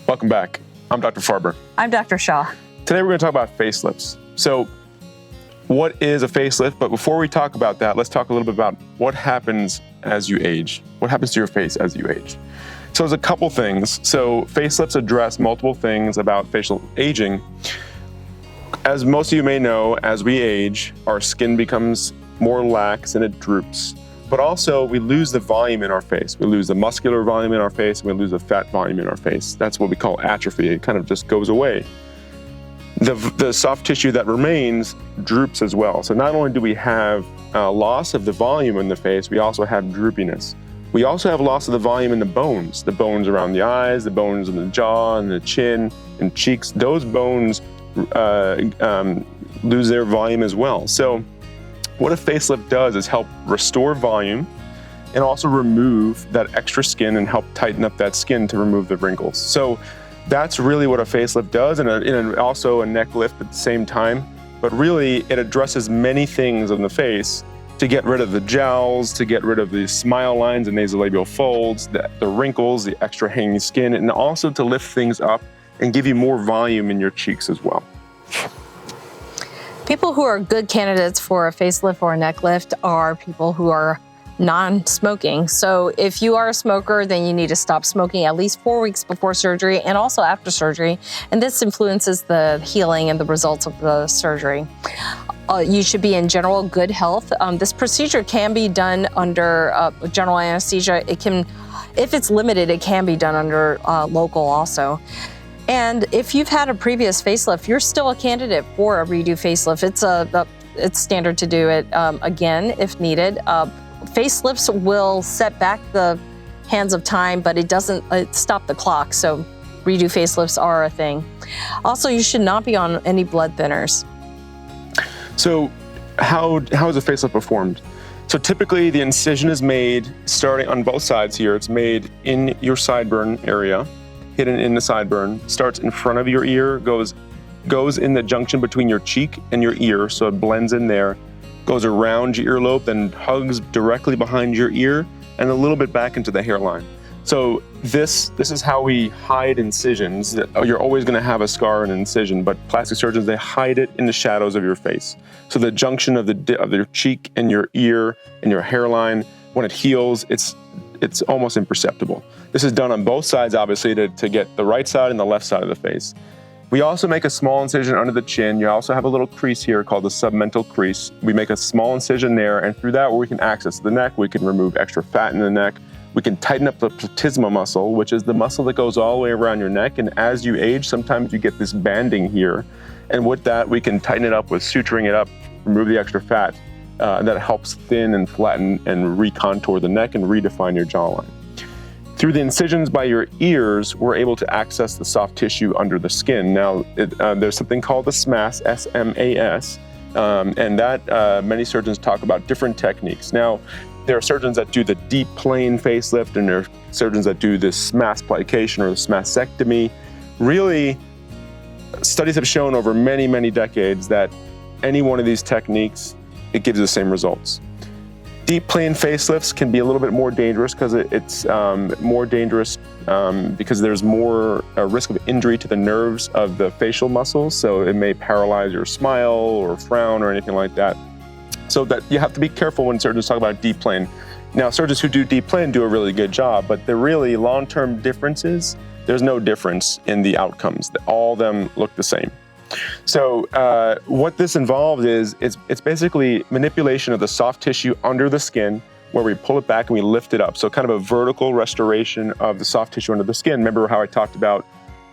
Welcome back. I'm Dr. Farber. I'm Dr. Shah. Today we're going to talk about facelifts. So what is a facelift? But before we talk about that, let's talk a little bit about what happens as you age. What happens to your face as you age? So there's a couple things. So facelifts address multiple things about facial aging. As most of you may know, as we age, our skin becomes more lax and it droops. But also we lose the volume in our face. We lose the muscular volume in our face, and we lose the fat volume in our face. That's what we call atrophy. It kind of just goes away. The soft tissue that remains droops as well. So not only do we have loss of the volume in the face, we also have droopiness. We also have loss of the volume in the bones around the eyes, the bones in the jaw and the chin and cheeks. Those bones lose their volume as well. So what a facelift does is help restore volume and also remove that extra skin and help tighten up that skin to remove the wrinkles. So that's really what a facelift does, and also a neck lift at the same time. But really, it addresses many things on the face to get rid of the jowls, to get rid of the smile lines and nasolabial folds, the wrinkles, the extra hanging skin, and also to lift things up and give you more volume in your cheeks as well. People who are good candidates for a facelift or a neck lift are people who are non-smoking. So if you are a smoker, then you need to stop smoking at least 4 weeks before surgery and also after surgery. And this influences the healing and the results of the surgery. You should be in general good health. This procedure can be done under general anesthesia. It can, if it's limited, it can be done under local also. And if you've had a previous facelift, you're still a candidate for a redo facelift. It's standard to do it again if needed. Facelifts will set back the hands of time, but it doesn't stop the clock. So redo facelifts are a thing. Also, you should not be on any blood thinners. So how is a facelift performed? So typically the incision is made starting on both sides here. It's made in your sideburn area, hidden in the sideburn, starts in front of your ear, goes in the junction between your cheek and your ear, so it blends in there, goes around your earlobe, then hugs directly behind your ear, and a little bit back into the hairline. So this is how we hide incisions. You're always going to have a scar and incision, but plastic surgeons, they hide it in the shadows of your face. So the junction of your cheek and your ear and your hairline, when it heals, it's almost imperceptible. This is done on both sides, obviously, to get the right side and the left side of the face. We also make a small incision under the chin. You also have a little crease here called the submental crease. We make a small incision there, and through that, we can access the neck. We can remove extra fat in the neck. We can tighten up the platysma muscle, which is the muscle that goes all the way around your neck. And as you age, sometimes you get this banding here. And with that, we can tighten it up with suturing it up, remove the extra fat. That helps thin and flatten and recontour the neck and redefine your jawline. Through the incisions by your ears, we're able to access the soft tissue under the skin. Now, there's something called the SMAS, S-M-A-S, and that many surgeons talk about different techniques. Now, there are surgeons that do the deep plane facelift, and there are surgeons that do this SMAS plication or the SMASectomy. Really, studies have shown over many, many decades that any one of these techniques, it gives the same results. Deep plane facelifts can be a little bit more dangerous because it's more dangerous because there's more risk of injury to the nerves of the facial muscles. So it may paralyze your smile or frown or anything like that. So that you have to be careful when surgeons talk about deep plane. Now, surgeons who do deep plane do a really good job, but the really long-term differences, there's no difference in the outcomes. All of them look the same. So what this involves is it's basically manipulation of the soft tissue under the skin, where we pull it back and we lift it up. So kind of a vertical restoration of the soft tissue under the skin. Remember how I talked about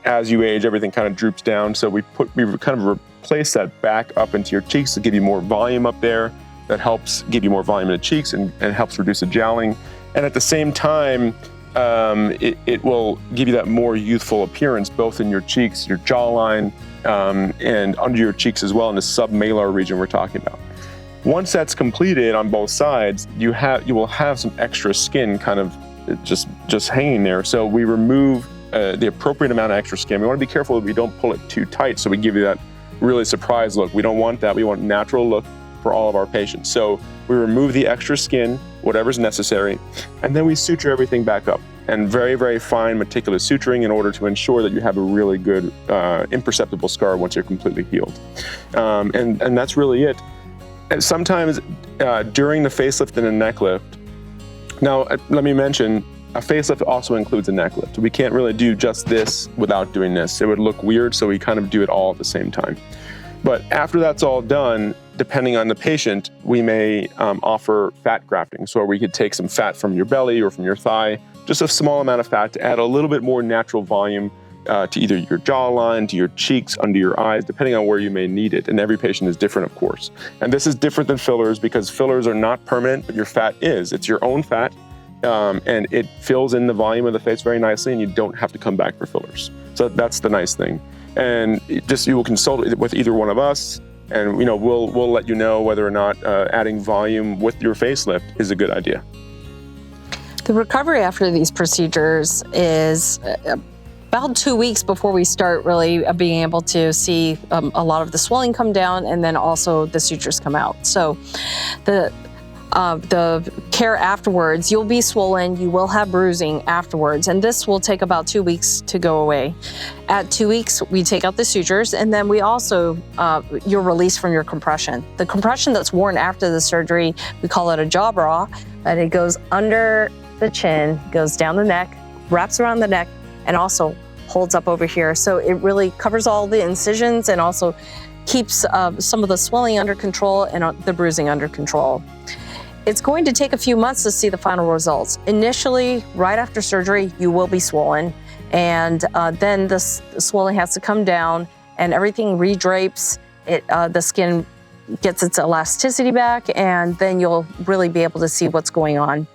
as you age, everything kind of droops down. So we kind of replace that back up into your cheeks to give you more volume up there. That helps give you more volume in the cheeks and helps reduce the jowling. And at the same time, it will give you that more youthful appearance, both in your cheeks, your jawline, and under your cheeks as well in the submalar region we're talking about. Once that's completed on both sides, you will have some extra skin kind of just hanging there. So we remove the appropriate amount of extra skin. We want to be careful that we don't pull it too tight, so we give you that really surprise look. We don't want that. We want natural look for all of our patients. So we remove the extra skin, whatever's necessary, and then we suture everything back up. And very, very fine, meticulous suturing in order to ensure that you have a really good, imperceptible scar once you're completely healed. And that's really it. And sometimes during the facelift and a neck lift, now let me mention, a facelift also includes a neck lift. We can't really do just this without doing this. It would look weird, so we kind of do it all at the same time. But after that's all done, depending on the patient, we may offer fat grafting. So we could take some fat from your belly or from your thigh, just a small amount of fat to add a little bit more natural volume to either your jawline, to your cheeks, under your eyes, depending on where you may need it. And every patient is different, of course. And this is different than fillers because fillers are not permanent, but your fat is. It's your own fat, and it fills in the volume of the face very nicely, and you don't have to come back for fillers. So that's the nice thing. And you will consult with either one of us, and we'll let you know whether or not adding volume with your facelift is a good idea. The recovery after these procedures is about 2 weeks before we start really being able to see a lot of the swelling come down, and then also the sutures come out. So the care afterwards, you'll be swollen, you will have bruising afterwards, and this will take about 2 weeks to go away. At 2 weeks, we take out the sutures, and then we also, you're released from your compression. The compression that's worn after the surgery, we call it a jaw bra, and it goes under the chin, goes down the neck, wraps around the neck, and also holds up over here. So it really covers all the incisions and also keeps some of the swelling under control and the bruising under control. It's going to take a few months to see the final results. Initially, right after surgery, you will be swollen, and then the swelling has to come down and everything redrapes. The skin gets its elasticity back, and then you'll really be able to see what's going on.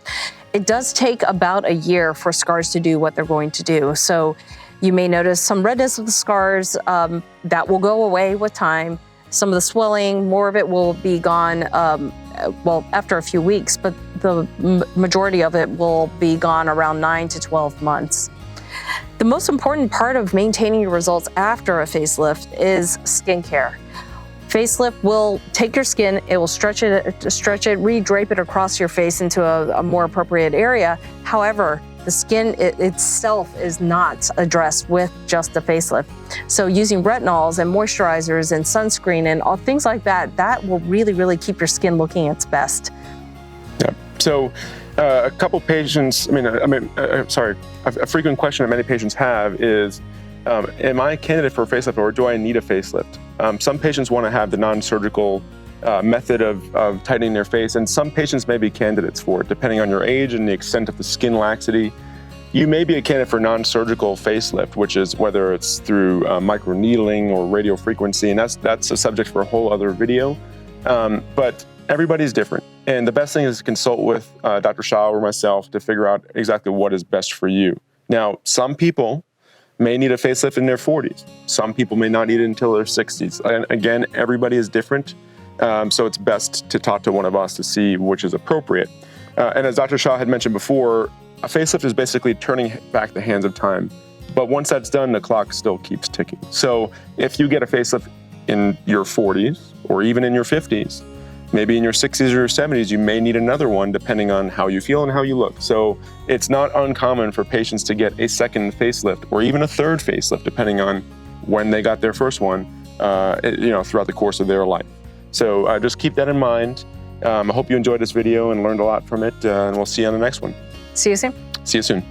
It does take about a year for scars to do what they're going to do. So you may notice some redness of the scars that will go away with time. Some of the swelling, more of it will be gone, after a few weeks, but the majority of it will be gone around 9 to 12 months. The most important part of maintaining your results after a facelift is skincare. Facelift will take your skin, it will stretch it, re-drape it across your face into a more appropriate area. However, the skin itself is not addressed with just the facelift. So using retinols and moisturizers and sunscreen and all things like that, that will really, really keep your skin looking its best. Yeah. So a couple patients, a frequent question that many patients have is, am I a candidate for a facelift, or do I need a facelift? Some patients want to have the non-surgical method of tightening their face, and some patients may be candidates for it, depending on your age and the extent of the skin laxity. You may be a candidate for non-surgical facelift, which is whether it's through microneedling or radiofrequency, and that's a subject for a whole other video. But everybody's different, and the best thing is to consult with Dr. Shah or myself to figure out exactly what is best for you. Now, some people may need a facelift in their 40s. Some people may not need it until their 60s. And again, everybody is different. So it's best to talk to one of us to see which is appropriate. And as Dr. Shah had mentioned before, a facelift is basically turning back the hands of time. But once that's done, the clock still keeps ticking. So if you get a facelift in your 40s or even in your 50s, maybe in your 60s or your 70s, you may need another one depending on how you feel and how you look. So it's not uncommon for patients to get a second facelift or even a third facelift, depending on when they got their first one, throughout the course of their life. So just keep that in mind. I hope you enjoyed this video and learned a lot from it, and we'll see you on the next one. See you soon. See you soon.